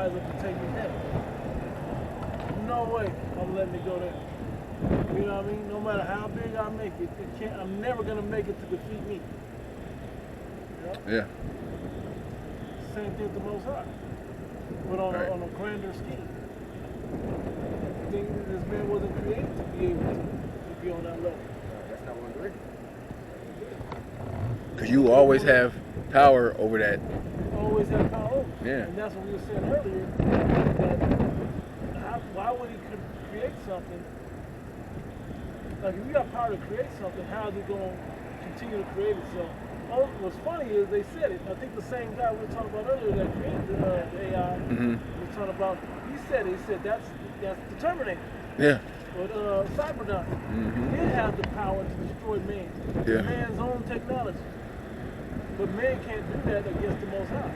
rise up to take me down. No way I'm letting it go there. You know what I mean? No matter how big I make it, I'm never gonna make it to defeat me. You know? Yeah. Same thing with the Most High, but on a grander scheme. I think this man wasn't created to be able to be on that level. That's not one agree. Because you always have power over that. Always have power over. Yeah. And that's what we were saying earlier. That why would he create something? Like if you got power to create something, how is it going to continue to create itself? Oh, what's funny is they said it. I think the same guy we were talking about earlier that created the AI was talking about. He said it. He said that's the Terminator. Yeah. But Cyberdyne, it has the power to destroy man. Yeah. Man's own technology. But man can't do that against the Most High.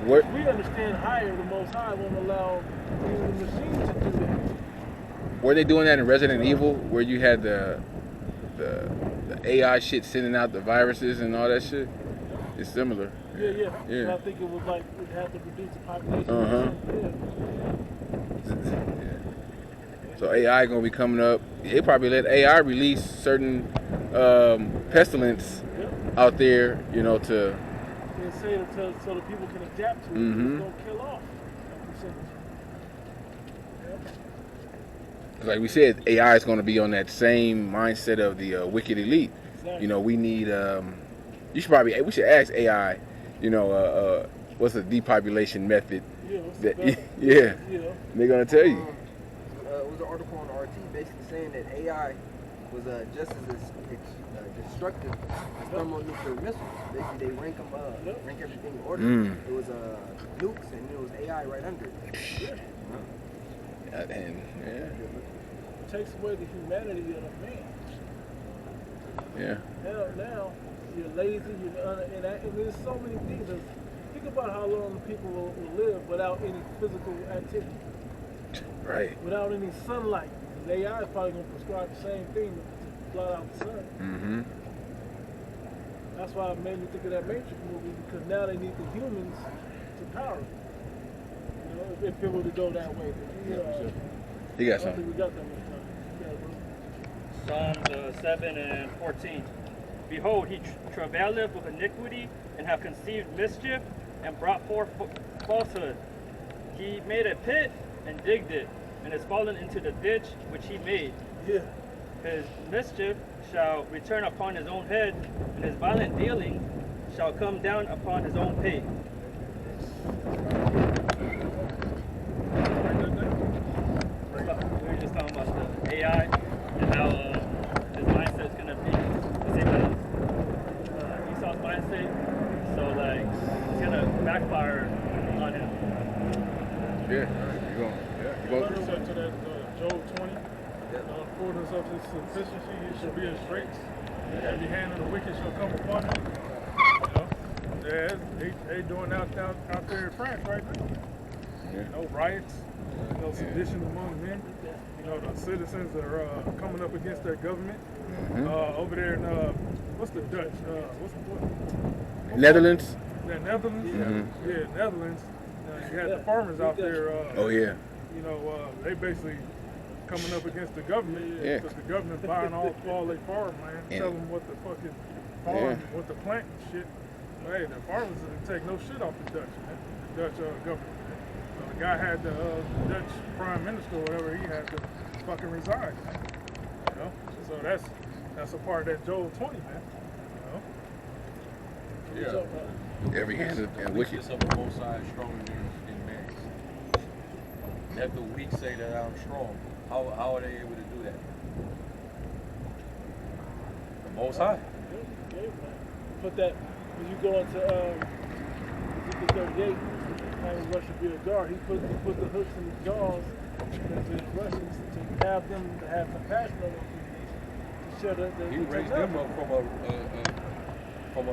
What? We understand higher, the Most High won't allow the machine to do that. Were they doing that in Resident Evil, where you had the AI shit sending out the viruses and all that shit? It's similar. Yeah. Yeah. I think it was like it had to reduce the population. Yeah. So AI gonna be coming up. They probably let AI release certain pestilence out there, you know, to. And say it so that people can adapt to it. It's gonna kill off that percentage. Like we said, AI is going to be on that same mindset of the wicked elite. Exactly. You know, we need. We should ask AI. You know, what's the depopulation method? Yeah. They're going to tell you. It was an article on RT basically saying that AI was just as destructive as thermonuclear missiles. Basically, they rank everything in order. It was nukes and it was AI right under it. And it takes away the humanity of man. Yeah. Now you're lazy. And there's so many things. Think about how long people will live without any physical activity. Right. Without any sunlight. The AI is probably going to prescribe the same thing to blot out the sun. That's why it made me think of that Matrix movie, because now they need the humans to power it. You know, if it were to go that way. But, you got I don't something. think we got that much time. Psalms 7 and 14. Behold, he travaileth with iniquity, and have conceived mischief, and brought forth falsehood. He made a pit, and digged it, and is fallen into the ditch which he made. Yeah. His mischief shall return upon his own head, and his violent dealing shall come down upon his own pay. We were just talking about the AI and how his mindset is going to be the same as Esau's mindset. So, like, it's going to backfire on him. Yeah. You're going to that Job 20. Accordance of his sufficiency, he shall be his straits. Every hand of the wicked shall come upon him. You know? Yeah, they doing out there in France right now. Yeah. No riots, no sedition among men. You know, the citizens are coming up against their government. Over there in, what's the Dutch? Netherlands? Yeah, Netherlands. Yeah, Netherlands. You had the farmers out there. Oh, yeah. You know, they basically coming up against the government because the government buying all their farmland, telling them what the fucking farm, what to plant and shit. But, hey, the farmers didn't take no shit off the Dutch, man. The Dutch government. Man. So the guy had the Dutch prime minister or whatever, he had to fucking resign. You know, so that's a part of that Joel 20, man. You know. Yeah. Every hand and wicked. It's up on both sides stronger than man. Let the weak say that I'm strong. How are they able to do that? The Most High. Put that when you go into the 38, having Russia be a guard. He put the hooks in the jaws to the Russians to have them have compassion on them. To show the he raised them up from a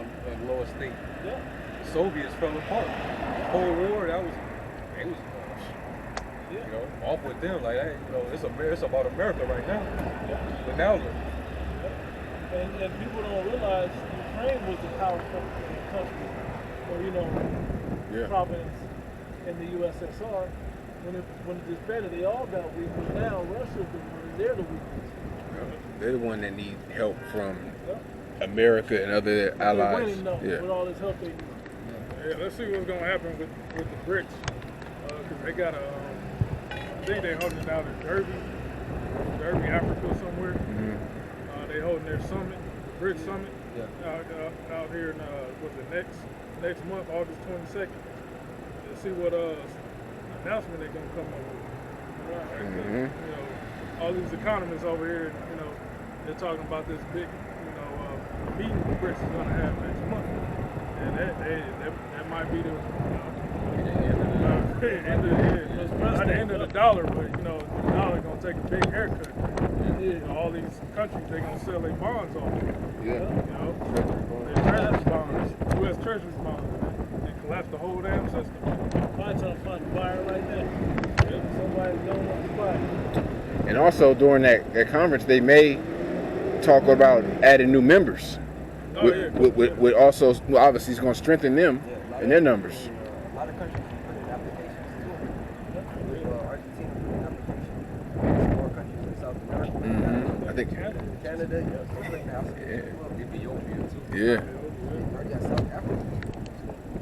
lower state. Yeah. The Soviets fell apart. The Cold War, it was you know, off with them. Like, hey, you know, it's about America right now. But now look. And people don't realize Ukraine was the powerful country, or province, in the USSR. When it disbanded, they all got weak, but now Russia's the one, they're the weakest. They're the one that need help from America and other allies. They're winning though, with all this help they need. Yeah, let's see what's gonna happen with the BRICS, because they got I think they holding it out in Derby, Africa somewhere. They holding their summit, the BRICS summit, out here in next month, August 22nd. Let's see what announcement they're gonna come up with. You know, all these economists over here, you know, they're talking about this big, meeting the BRICS is gonna have next month, and that might be the not the end of the dollar, but the dollar gonna take a big haircut. And all these countries, they gonna sell their bonds off. Their treasury bonds, U.S. treasury bonds, and collapse the whole damn system. I'm trying to find a buyer right now. Somebody don't want to buy. And also during that conference, they may talk about adding new members. With also, obviously, it's going to strengthen them in their numbers. A lot of countries put in applications too. Argentina put in applications. Some more countries in South America. I think Canada, Ethiopia too. Yeah. Already got South Africa.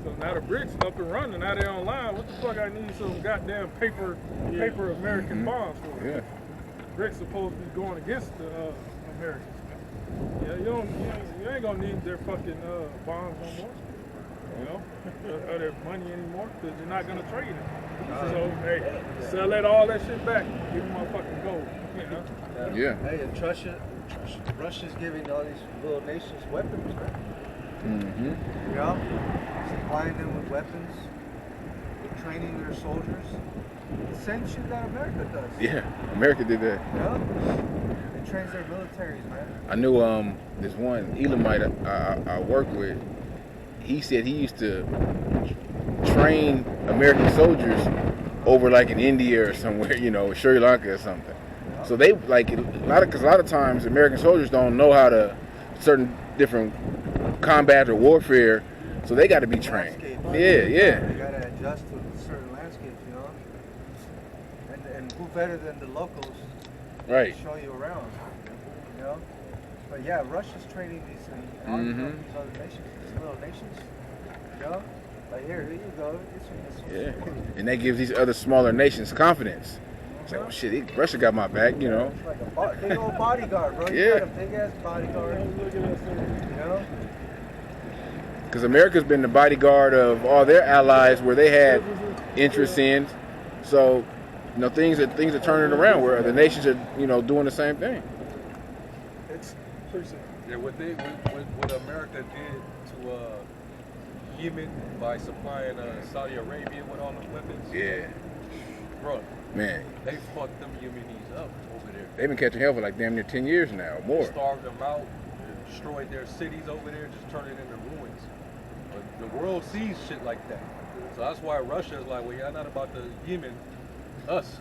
So now the BRICS up and running. Now they online. What the fuck I need some goddamn paper American bonds for? Yeah. BRICS supposed to be going against the Americans. Yeah, you ain't gonna need their fucking bonds no more. Or their money anymore, because you're not gonna trade it. So hey, sell all that shit back. Give them motherfucking gold. Yeah. Hey, and Russia's giving all these little nations weapons, man. Supplying them with weapons, training their soldiers. The same shit that America does. Yeah, America did that. It trains their militaries, man. I knew this one Elamite I worked with. He said he used to train American soldiers over like in India or somewhere, Sri Lanka or something. So they because a lot of times American soldiers don't know how to certain different combat or warfare, so they got to be trained. They gotta adjust to certain landscapes, And who better than the locals to show you around, But yeah, Russia's training these these other nations, these little nations, Like here you go. And that gives these other smaller nations confidence. It's like, oh shit, Russia got my back, It's like a big old bodyguard, bro. You got a big ass bodyguard. Because America's been the bodyguard of all their allies where they had interests in. So, things are turning around where the nations are, doing the same thing. It's pretty simple. Yeah, what America did to Yemen by supplying Saudi Arabia with all the weapons. Yeah. Bro. Man. They fucked them Yemenis up over there. They've been catching hell for like damn near 10 years now, or more. They starved them out, destroyed their cities over there, just turned it into ruins. But the world sees shit like that. So that's why Russia is like, well, y'all not about to Yemen us,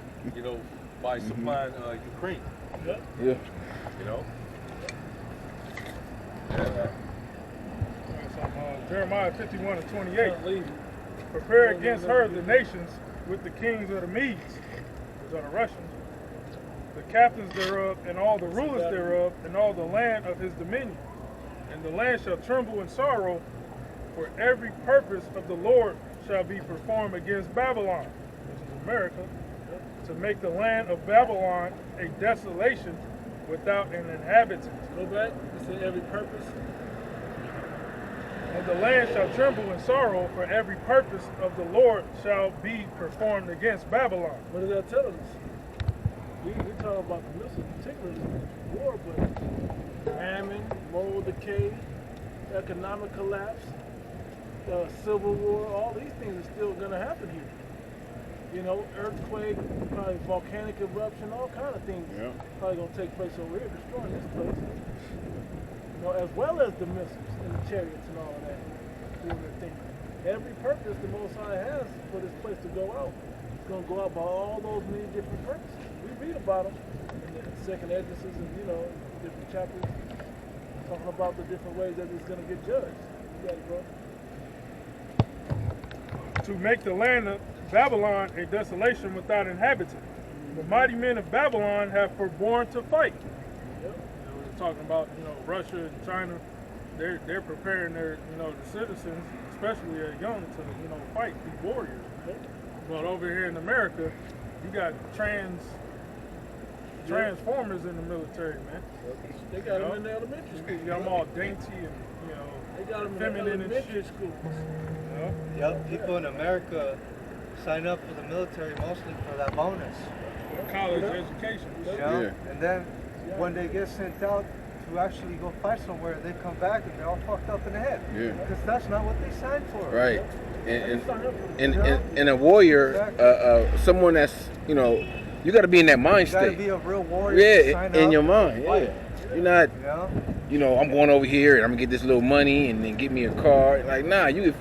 by supplying Ukraine. Yeah. Jeremiah 51:28. Prepare against her the nations with the kings of the Medes, those are the Russians, the captains thereof, and all the rulers thereof, and all the land of his dominion. And the land shall tremble in sorrow, for every purpose of the Lord shall be performed against Babylon, which is America, to make the land of Babylon a desolation without an inhabitant. Go back. You said every purpose. And the land shall tremble in sorrow, for every purpose of the Lord shall be performed against Babylon. What does that tell us? We talk about the missiles, particularly war, but famine, moral decay, economic collapse, civil war, all these things are still going to happen here. Earthquake, probably volcanic eruption, all kind of things probably going to take place over here, destroying this place. As well as the missiles and the chariots and all of that doing their thing. Every purpose the Most High has for this place to go out, it's going to go out by all those many different purposes. We read about them in the second Exodus and, different chapters, talking about the different ways that it's going to get judged. You got it, bro. to make the land of Babylon a desolation without inhabitant. The mighty men of Babylon have forborne to fight. We're talking about, Russia and China. They're preparing their, the citizens, especially young, to, fight, be warriors. But over here in America, you got transformers in the military, man. They got them in the elementary school. You got them all dainty and, they got them in the feminine and elementary shit. schools. Yep, people in America sign up for the military mostly for that bonus. College education. Yeah. And then when they get sent out to actually go fight somewhere, they come back and they're all fucked up in the head. Yeah. Because that's not what they signed for. Right. And a warrior, someone that's, you got to be in that mind You gotta state. be a real warrior. to sign in up your and mind. fight. Yeah. You're not, I'm going over here and I'm gonna get this little money and then get me a car. Like, nah, you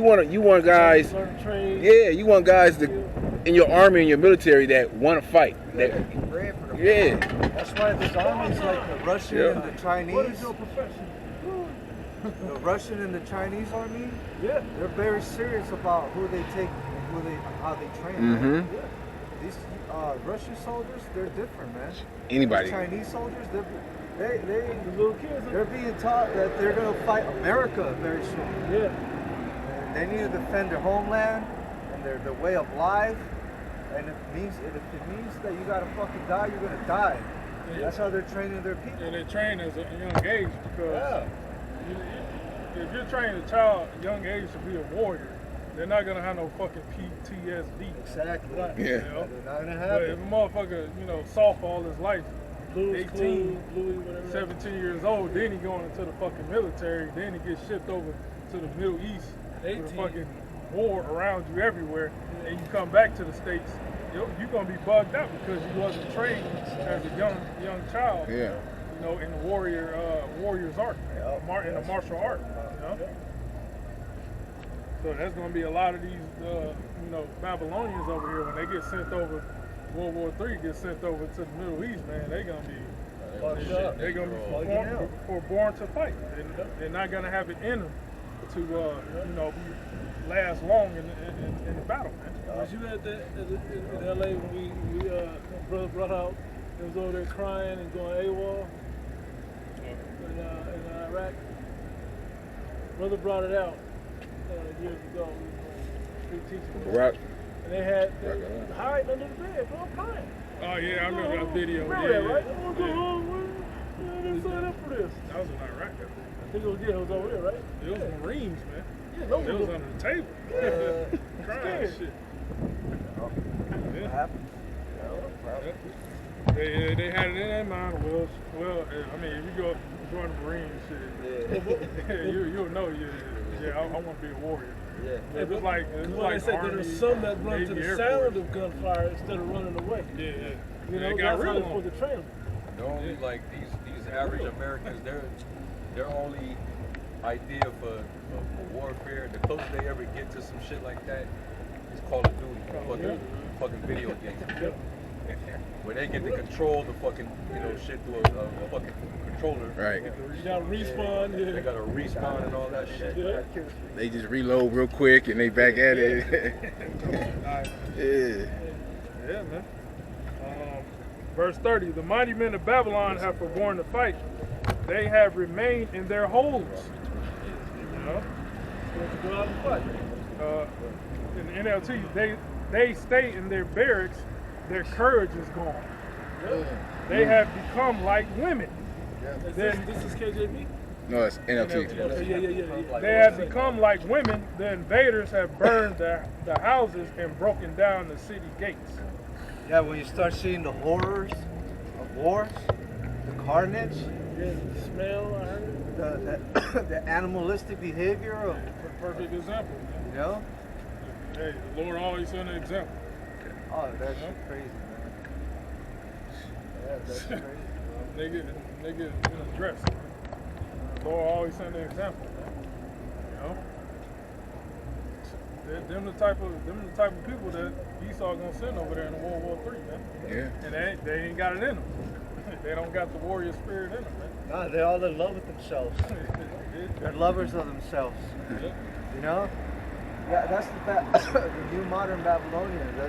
want guys. Yeah, you want guys in your army and your military that want to fight. That's why there's armies like the Russian and the Chinese. What is your profession? The Russian and the Chinese army, Yeah. they're very serious about who they take, how they train. Mm-hmm. Man. These Russian soldiers, they're different, man. Anybody. These Chinese soldiers, The little kids. they're being taught that they're gonna fight America very soon. Yeah. And they need to defend their homeland and their way of life. And if it means that you gotta fucking die, you're gonna die. That's how they're training their people. And they train as a young age because if you're training a child at a young age to be a warrior, they're not gonna have no fucking PTSD. Exactly. Right. Yeah. They're not gonna have But it. if a motherfucker, soft all his life, Blues, 18, Bluey, whatever. 17 years old, then he going into the fucking military, then he gets shipped over to the Middle East, with a fucking war around you everywhere, and you come back to the States, you're gonna be bugged out because you wasn't trained as a young child. Yeah. In the warrior's art, in the martial art. So that's going to be a lot of these, Babylonians over here when they get sent over. World War III gets sent over to the Middle East, man. They're going to be born to fight. They're not going to have it in them to, last long in the battle, man. Was you at that in LA when we brother brought out? He was over there crying and going AWOL in Iraq. Brother brought it out years ago. We were teaching. Rock. And they had hiding under the bed, bro, crying. Oh yeah, I remember that video. Remember that, right? I didn't sign up for this. That was in Iraq. I think it was over there, right? It was Marines, man. Yeah, It was under the table. Crying and shit. What happened? They had it in their mind. Well, I mean, if you join the Marines, shit, you'll know. I want to be a warrior. Yeah. It's like they said Army, there's some that run to Navy, the Air sound Force. of gunfire instead of running away. Yeah. You know, It got that's how real they're on. supposed to train them. The only these average Americans, their only idea for warfare, the closest they ever get to some shit like that is Call of Duty, fucking video games. Where they get to control the fucking shit through a fucking controller. Right. You gotta respawn. They gotta respawn and all that shit. They just reload real quick and they back at it. Yeah, man. Verse 30, the mighty men of Babylon have forborne to fight. They have remained in their holes. Supposed to go out and fight. In the NLT, they stay in their barracks. Their courage is gone. They have become like women. This is KJV? No, it's NLT. Okay, yeah. They have become like women. The invaders have burned the houses and broken down the city gates. Yeah, when you start seeing the horrors of wars, the carnage, The smell, I heard. the animalistic behavior of, Perfect example. Hey, the Lord always sent an example. Oh, that's crazy, man. Yeah, that's crazy, bro. Nigga in a dress. The Lord always sent an example. Them the type of people that Esau gonna send over there in World War III, man. Yeah. And they ain't got it in them. They don't got the warrior spirit in them, man. Nah, they're all in love with themselves. They're lovers of themselves. Yeah, that's the new modern Babylonia.